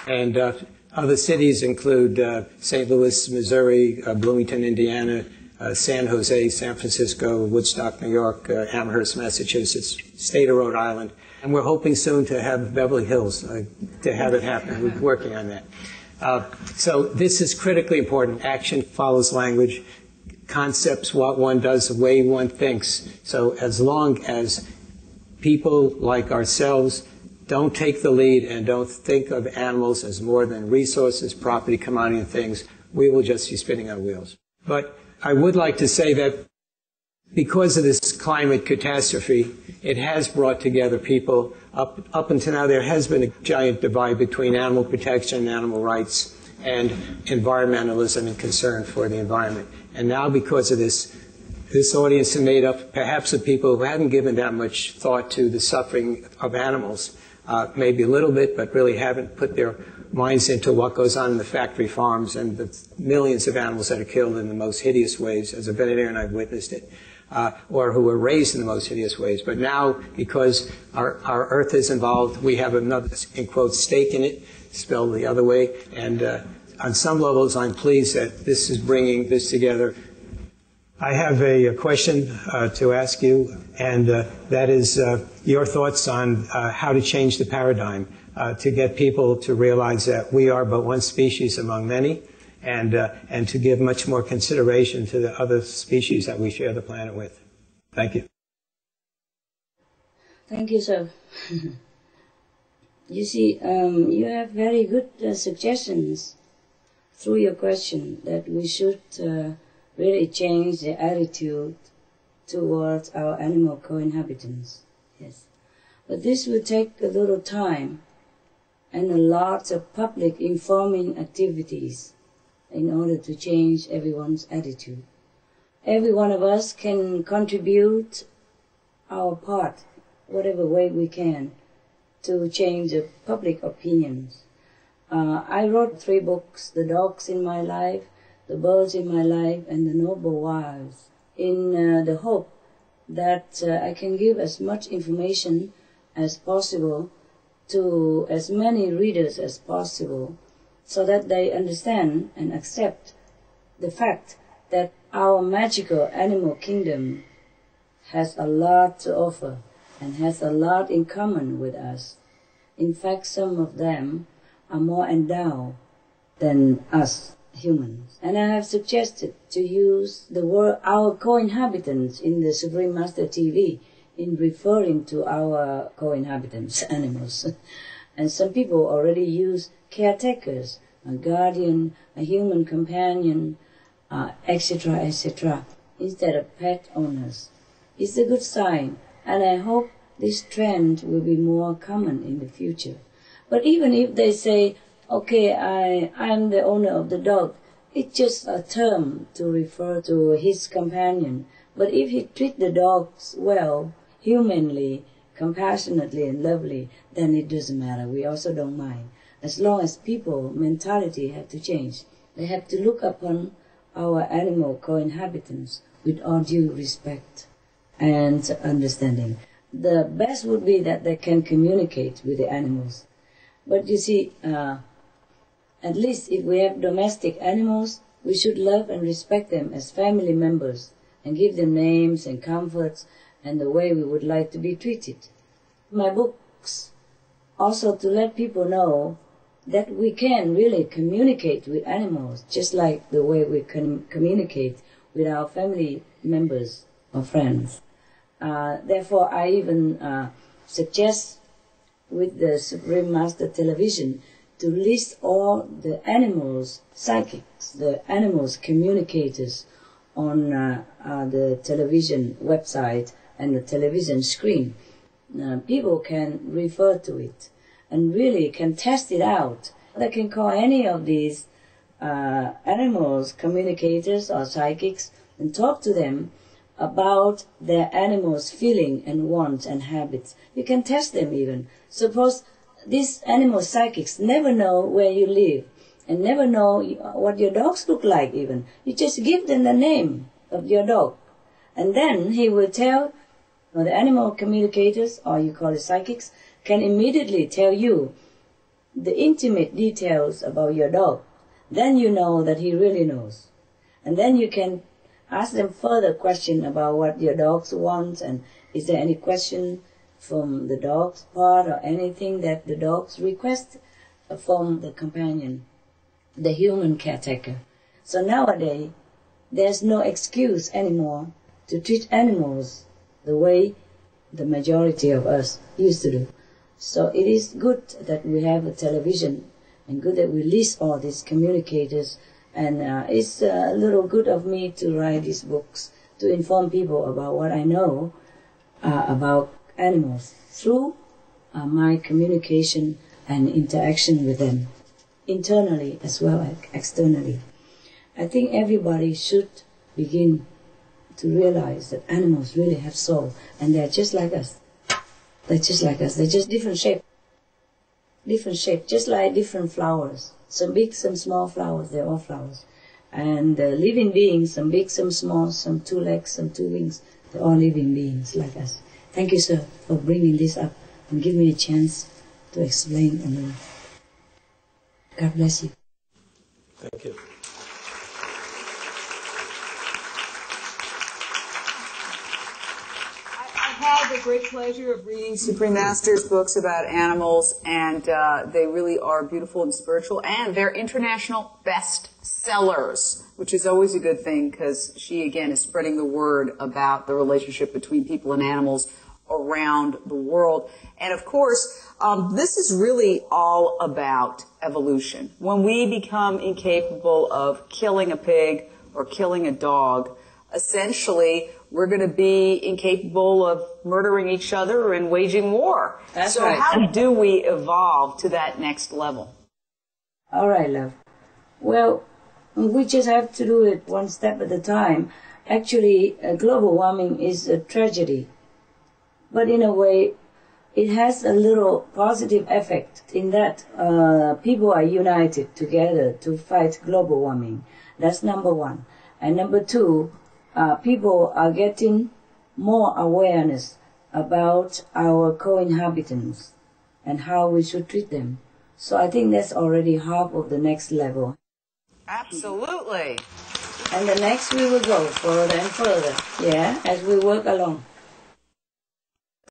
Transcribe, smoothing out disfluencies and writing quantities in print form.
And other cities include St. Louis, Missouri, Bloomington, Indiana, San Jose, San Francisco, Woodstock, New York, Amherst, Massachusetts, state of Rhode Island. And we're hoping soon to have Beverly Hills, to have it happen. We're working on that. So this is critically important. Action follows language. Concepts, what one does, the way one thinks. So as long as people like ourselves don't take the lead and don't think of animals as more than resources, property, commodity, and things, we will just be spinning our wheels. But I would like to say that because of this climate catastrophe, it has brought together people. Up until now, there has been a giant divide between animal protection, animal rights, and environmentalism and concern for the environment. And now, because of this audience is made up perhaps of people who haven't given that much thought to the suffering of animals, maybe a little bit, but really haven't put their minds into what goes on in the factory farms and the millions of animals that are killed in the most hideous ways. As a veterinarian, I've witnessed it. Or who were raised in the most hideous ways. But now, because our earth is involved, we have another, in quotes, stake in it, spelled the other way. And on some levels, I'm pleased that this is bringing this together. I have a question to ask you, and that is your thoughts on how to change the paradigm to get people to realize that we are but one species among many, and to give much more consideration to the other species that we share the planet with. Thank you. Thank you, sir. You see, you have very good suggestions through your question that we should really change the attitude towards our animal co-inhabitants. Yes. But this will take a little time and a lot of public informing activities in order to change everyone's attitude. Every one of us can contribute our part, whatever way we can, to change the public opinions. I wrote 3 books, The Dogs in My Life, The Birds in My Life, and The Noble Wives, in the hope that I can give as much information as possible to as many readers as possible, so that they understand and accept the fact that our magical animal kingdom has a lot to offer and has a lot in common with us. In fact, some of them are more endowed than us humans. And I have suggested to use the word our co-inhabitants in the Supreme Master TV in referring to our co-inhabitants, animals. And some people already use caretakers, a guardian, a human companion, etc., etc., instead of pet owners. It's a good sign, and I hope this trend will be more common in the future. But even if they say, okay, I'm the owner of the dog, it's just a term to refer to his companion. But if he treats the dogs well, humanly, compassionately, and lovely, then it doesn't matter. We also don't mind. As long as people mentality have to change, they have to look upon our animal co-inhabitants with all due respect and understanding. The best would be that they can communicate with the animals. But you see, at least if we have domestic animals, we should love and respect them as family members and give them names and comforts and the way we would like to be treated. My books also to let people know that we can really communicate with animals just like the way we can communicate with our family members or friends. Therefore, I even suggest with the Supreme Master Television to list all the animals' psychics, the animals' communicators on the television website and the television screen. People can refer to it and really can test it out. They can call any of these animals, communicators or psychics, and talk to them about their animals' feeling and wants and habits. You can test them even. Suppose these animal psychics never know where you live and never know what your dogs look like even. You just give them the name of your dog. And then he will tell Now, the animal communicators, or you call it psychics, can immediately tell you the intimate details about your dog. Then you know that he really knows. And then you can ask them further questions about what your dogs want, and is there any question from the dog's part or anything that the dogs request from the companion, the human caretaker. So nowadays, there's no excuse anymore to treat animals the way the majority of us used to do. So it is good that we have a television, and good that we list all these communicators, and it's a little good of me to write these books to inform people about what I know about animals through my communication and interaction with them, internally as well as externally. I think everybody should begin to realize that animals really have soul, and they're just like us. They're just like us. They're just different shape. Different shape, just like different flowers. Some big, some small flowers, they're all flowers. And living beings, some big, some small, some 2 legs, some 2 wings, they're all living beings like us. Thank you, sir, for bringing this up and giving me a chance to explain a little. God bless you. Thank you. I've had the great pleasure of reading Supreme Master's books about animals, and they really are beautiful and spiritual, and they're international bestsellers, which is always a good thing, because she, again, is spreading the word about the relationship between people and animals around the world. And of course, this is really all about evolution. When we become incapable of killing a pig or killing a dog, essentially we're going to be incapable of murdering each other and waging war. That's so right. How do we evolve to that next level? All right, love. Well, we just have to do it one step at a time. Actually, global warming is a tragedy. But in a way, it has a little positive effect in that people are united together to fight global warming. That's number one. And number two, people are getting more awareness about our co-inhabitants and how we should treat them. So I think that's already half of the next level. Absolutely. And the next we will go further and further, yeah, as we work along.